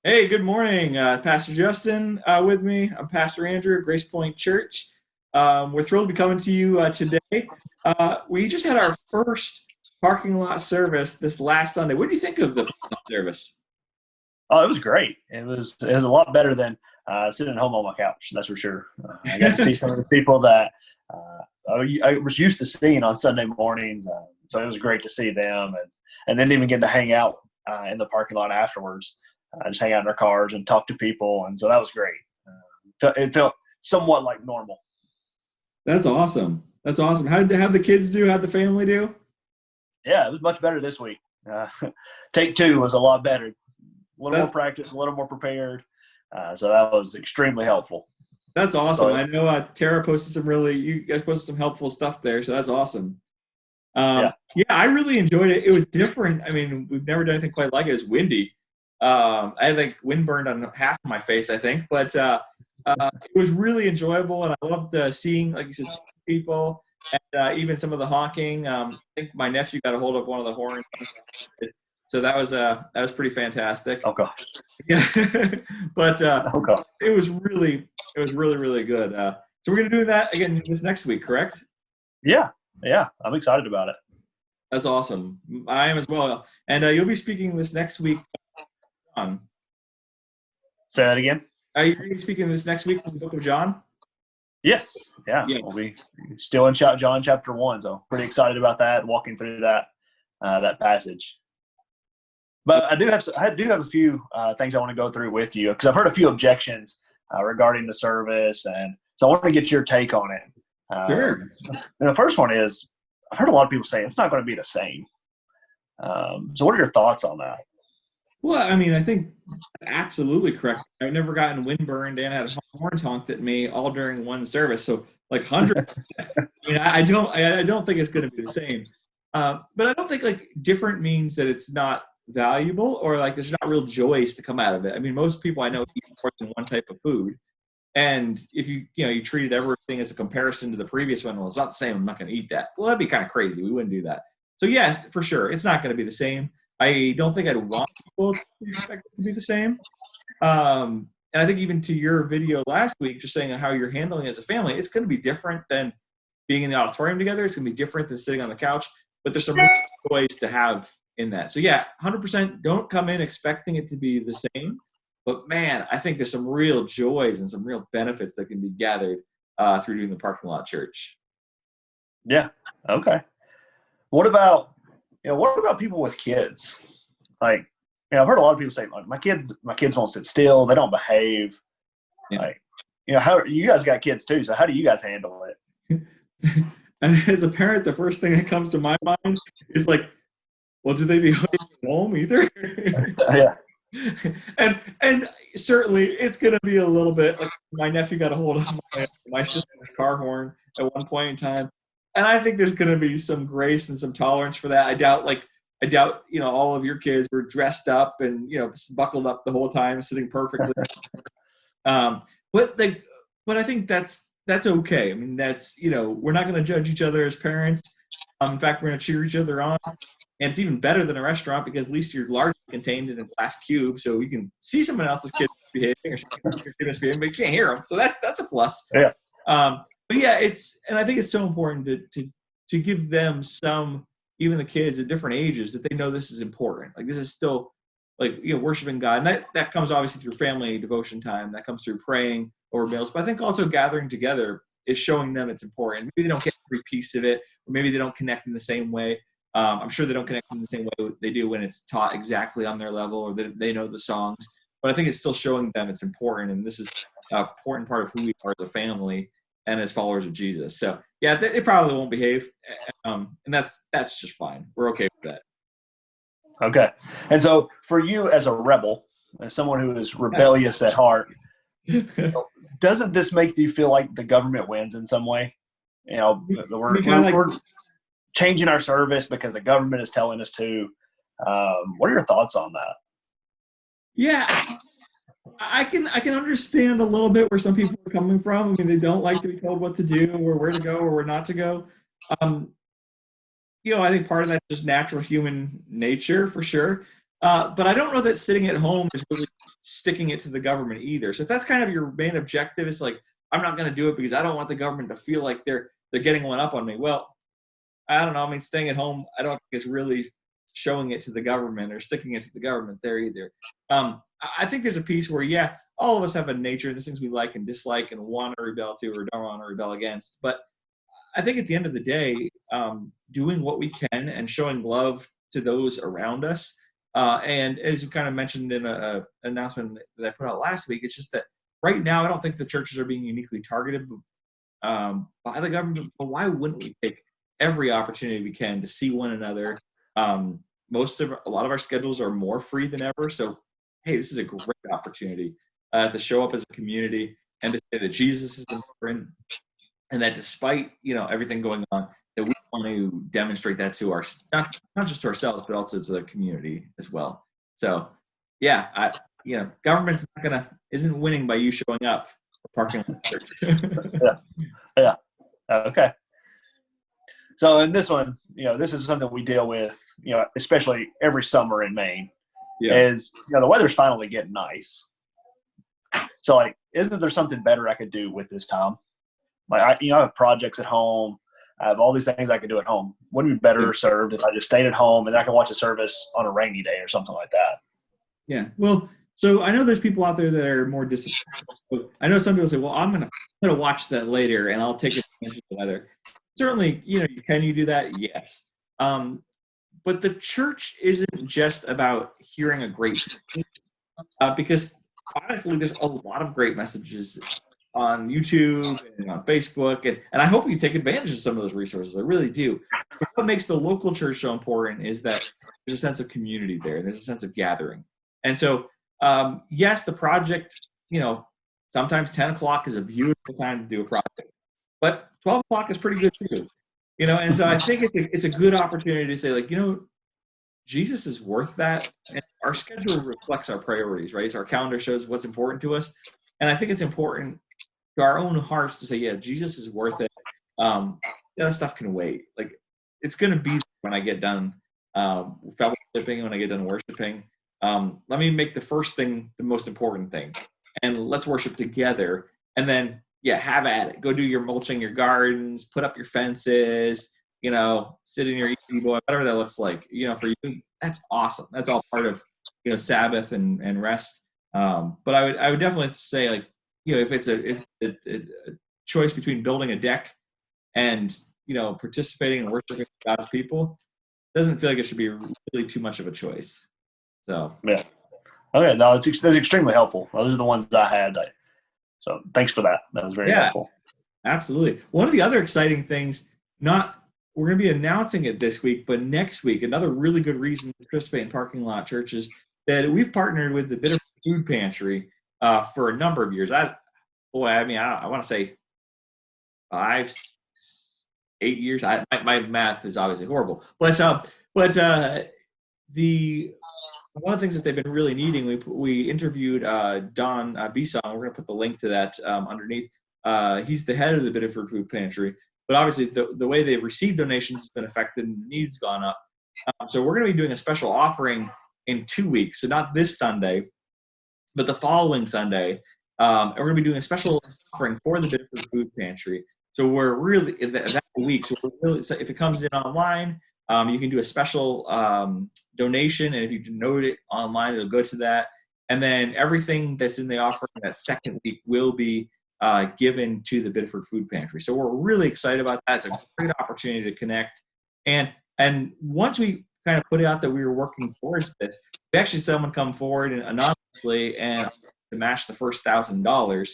Hey, good morning. Pastor Justin with me. I'm Pastor Andrew at Grace Point Church. We're thrilled to be coming to you today. We just had our first parking lot service this last Sunday. What do you think of the parking lot service? Oh, it was great. It was a lot better than sitting at home on my couch. That's for sure. I got to see some of the people that I was used to seeing on Sunday mornings, so it was great to see them, and then even getting to hang out in the parking lot afterwards, just hang out in their cars and talk to people, and so that was great. It felt somewhat like normal. That's awesome. That's awesome. How'd the kids do? How'd the family do? Yeah, it was much better this week. Uh, Take two was a lot better. A little more That, practice, a little more prepared. So that was extremely helpful. that's awesome. So I know Tara posted you guys posted some helpful stuff there, so that's awesome. yeah, Yeah, I really enjoyed it. It was different. I mean, we've never done anything quite like it. It was windy. I had like wind burned on half of my face, I think, but it was really enjoyable, and I loved seeing, like you said, people, and even some of the honking. I think my nephew got a hold of one of the horns, so that was pretty fantastic. okay, Yeah, but okay. it was really really good. So we're gonna do that again this next week, correct? Yeah, yeah, I'm excited about it. That's awesome. I am as well. And you'll be speaking this next week. John. Say that again. Are you going to be speaking this next week from the book of John? Yes, yeah, we'll Yes. be still in John chapter 1, so pretty excited about that. Walking through that passage. But I do have a few things I want to go through with you because I've heard a few objections regarding the service, and so I want to get your take on it. Sure. And the first one is I've heard a lot of people say it's not going to be the same. So what are your thoughts on that? Well, I mean, I think absolutely correct. I've never gotten windburned and had horns honked at me all during one service. So like hundreds. I mean, I don't think it's going to be the same. But I don't think like different means that it's not valuable or like there's not real joys to come out of it. I mean, most people I know eat more than one type of food. And if you treated everything as a comparison to the previous one, well, it's not the same. I'm not going to eat that. Well, that'd be kind of crazy. We wouldn't do that. So yes, for sure, it's not going to be the same. I don't think I'd want people to expect it to be the same. And I think even to your video last week, just saying how you're handling it as a family, it's going to be different than being in the auditorium together. It's going to be different than sitting on the couch. But there's some real ways to have in that. So yeah, 100% don't come in expecting it to be the same. But man, I think there's some real joys and some real benefits that can be gathered through doing the parking lot church. Yeah. Okay. What about people with kids? Like, I've heard a lot of people say, like, my kids won't sit still. They don't behave. Yeah. Like, how you guys got kids too? So how do you guys handle it? And as a parent, the first thing that comes to my mind is like, well, do they behave at home either? Yeah. and certainly it's going to be a little bit like my nephew got a hold of my sister's car horn at one point in time, and I think there's going to be some grace and some tolerance for that. I doubt all of your kids were dressed up and buckled up the whole time, sitting perfectly. um, but I think that's okay. I mean, we're not going to judge each other as parents. In fact, we're going to cheer each other on. And it's even better than a restaurant because at least you're largely contained in a glass cube, so you can see someone else's kid behaving or your kid misbehaving, but you can't hear them. So that's a plus. Yeah. But yeah, and I think it's so important to give them some, even the kids at different ages, that they know this is important. Like this is still like worshiping God, and that comes obviously through family devotion time. That comes through praying over meals, but I think also gathering together is showing them it's important. Maybe they don't get every piece of it, or maybe they don't connect in the same way. I'm sure they don't connect in the same way they do when it's taught exactly on their level or that they know the songs. But I think it's still showing them it's important, and this is an important part of who we are as a family and as followers of Jesus. So yeah, they probably won't behave, and that's just fine. We're okay with that. Okay. And so for you as a rebel, as someone who is rebellious at heart, doesn't this make you feel like the government wins in some way? We're changing our service because the government is telling us to. What are your thoughts on that? Yeah, I can understand a little bit where some people are coming from. I mean, they don't like to be told what to do or where to go or where not to go. I think part of that's just natural human nature for sure. But I don't know that sitting at home is really sticking it to the government either. So if that's kind of your main objective, it's like, I'm not going to do it because I don't want the government to feel like they're getting one up on me. Well, I don't know. I mean, staying at home, I don't think it's really showing it to the government or sticking it to the government there either. I think there's a piece where, yeah, all of us have a nature. There's things we like and dislike and want to rebel to or don't want to rebel against. But I think at the end of the day, doing what we can and showing love to those around us. And as you kind of mentioned in an announcement that I put out last week, it's just that right now I don't think the churches are being uniquely targeted by the government. But why wouldn't we take every opportunity we can to see one another? A lot of our schedules are more free than ever. So, hey, this is a great opportunity to show up as a community and to say that Jesus is important, and that despite everything going on, that we want to demonstrate that to our not just to ourselves, but also to the community as well. So, yeah, government's isn't winning by you showing up for parking lot church. Yeah. Okay. So in this one, this is something we deal with, especially every summer in Maine. Yeah. Is the weather's finally getting nice. So like, isn't there something better I could do with this time? Like I have projects at home. I have all these things I could do at home. Wouldn't it be better served if I just stayed at home and I can watch a service on a rainy day or something like that? Yeah. Well, so I know there's people out there that are more disciplined. I know some people say, well, I'm gonna watch that later and I'll take advantage of the weather. Certainly, can you do that? Yes. But the church isn't just about hearing a great message, because honestly, there's a lot of great messages on YouTube and on Facebook, and I hope you take advantage of some of those resources. I really do. But what makes the local church so important is that there's a sense of community there. There's a sense of gathering. And so, yes, the project, sometimes 10 o'clock is a beautiful time to do a project, but 12 o'clock is pretty good too. And so I think it's a good opportunity to say, like, Jesus is worth that. And our schedule reflects our priorities, right? So our calendar shows what's important to us. And I think it's important to our own hearts to say, yeah, Jesus is worth it. That stuff can wait. Like, it's going to be when I get done fellowshipping, when I get done worshiping. Let me make the first thing the most important thing. And let's worship together. And then, yeah, have at it. Go do your mulching your gardens, put up your fences, sit in your easy boy, whatever that looks like. For you, that's awesome. That's all part of, Sabbath and rest. But I would definitely say, like, if it's a choice between building a deck and, participating and worshiping God's people, it doesn't feel like it should be really too much of a choice. So, yeah. Okay. No, that's extremely helpful. Those are the ones that I had. So thanks for that. That was very helpful. Absolutely. One of the other exciting things, we're going to be announcing it this week, but next week, another really good reason to participate in parking lot churches, that we've partnered with the Biddeford Food Pantry for a number of years. I want to say 5, 8 years. My math is obviously horrible, but one of the things that they've been really needing, we interviewed Don Bisson. We're going to put the link to that underneath. He's the head of the Biddeford Food Pantry, but obviously the way they've received donations has been affected and the needs gone up. So we're going to be doing a special offering in 2 weeks. So not this Sunday, but the following Sunday. And we're going to be doing a special offering for the Biddeford Food Pantry. So we're really that week. So if it comes in online, you can do a special donation, and if you denote it online, it'll go to that. And then everything that's in the offering that second week will be given to the Biddeford Food Pantry. So we're really excited about that. It's a great opportunity to connect. And once we kind of put it out that we were working towards this, we actually had someone come forward and anonymously and to match the first $1,000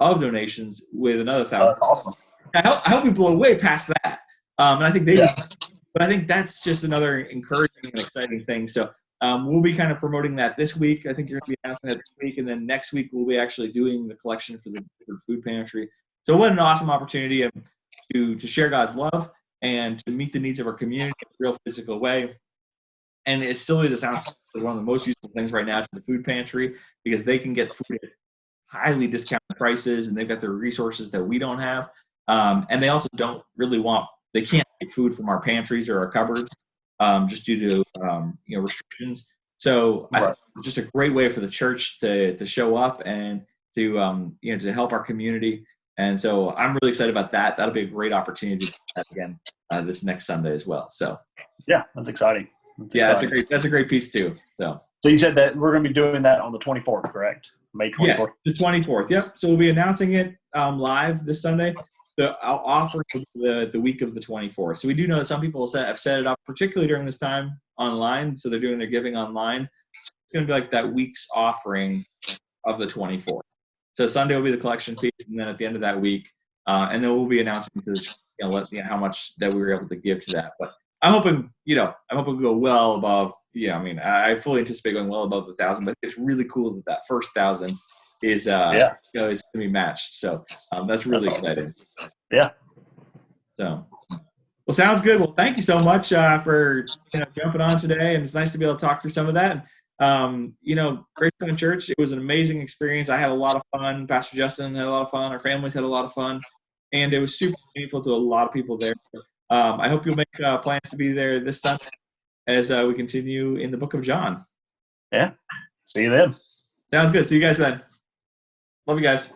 of donations with another $1,000. That's awesome. I hope we blow way past that. And I think but I think that's just another encouraging and exciting thing. So we'll be kind of promoting that this week. I think you're going to be announcing that this week. And then next week, we'll be actually doing the collection for the food pantry. So what an awesome opportunity to share God's love and to meet the needs of our community in a real physical way. And as silly as it sounds, it's one of the most useful things right now to the food pantry, because they can get food at highly discounted prices, and they've got the resources that we don't have. And they also don't really they can't get food from our pantries or our cupboards just due to restrictions. So I Right. think it's just a great way for the church to show up and to to help our community. And so I'm really excited about that. That'll be a great opportunity to do that again this next Sunday as well. So Yeah, that's exciting. yeah, that's a great piece too. So So you said that we're going to be doing that on the 24th, correct? May 24th. yes, the 24th. Yep. So we'll be announcing it live this Sunday. I'll offer the week of the 24th. So we do know that some people have set it up, particularly during this time, online. So they're doing their giving online. It's going to be like that week's offering of the 24th. So Sunday will be the collection piece, and then at the end of that week, and then we'll be announcing to the how much that we were able to give to that. But I'm hoping we go well above. Yeah, I mean, I fully anticipate going well above the 1,000. But it's really cool that first 1,000 is is going to be matched. So that's really exciting. Yeah. So, well, sounds good. Well, thank you so much for jumping on today, and it's nice to be able to talk through some of that. Grace Point Church, it was an amazing experience. I had a lot of fun. Pastor Justin had a lot of fun. Our families had a lot of fun, and it was super meaningful to a lot of people there. I hope you'll make plans to be there this Sunday as we continue in the book of John. Yeah. See you then. Sounds good. See you guys then. Love you guys.